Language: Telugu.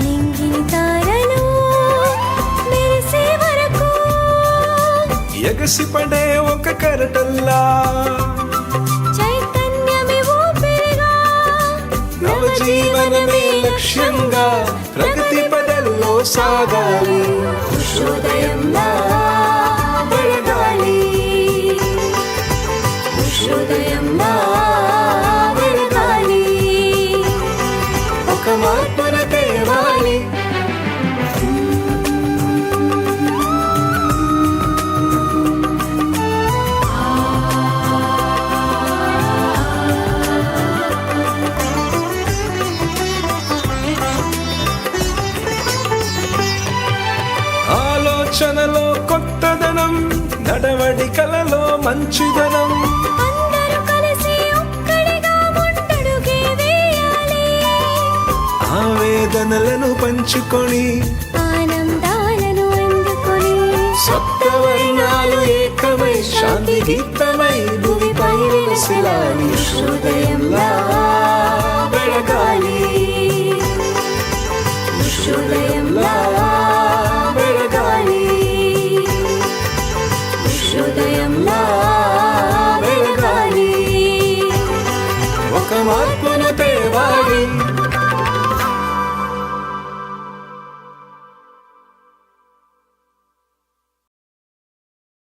నింగిని తారలు మెరిసే వరకు ఎగసిపడే ఒక కరటల్లా చైతన్యమే ఊపిరిగా నవజీవనమే లక్ష్యంగా ప్రగతి పదల్లో సాగాలి. ఉషోదయంలా వెలగాలి, ఉషోదయంలా వెలగాలి, ఒక మార్పున తేవాలి. ఆలోచనలో కొత్తదనం, నడవడికలలో మంచిదనం, అందరూ కలిసి ఒక్కడిగా ముందడుగే వేయాలి. ఆవేదనలను పంచుకొని ఆనందాలను అందుకొని సప్తవర్ణాలు ఏకమై శాంతి గీతమై భూమిపై వెలసిలాలి. ఉషోదయంలా వెలగాలి, ఉషోదయంలా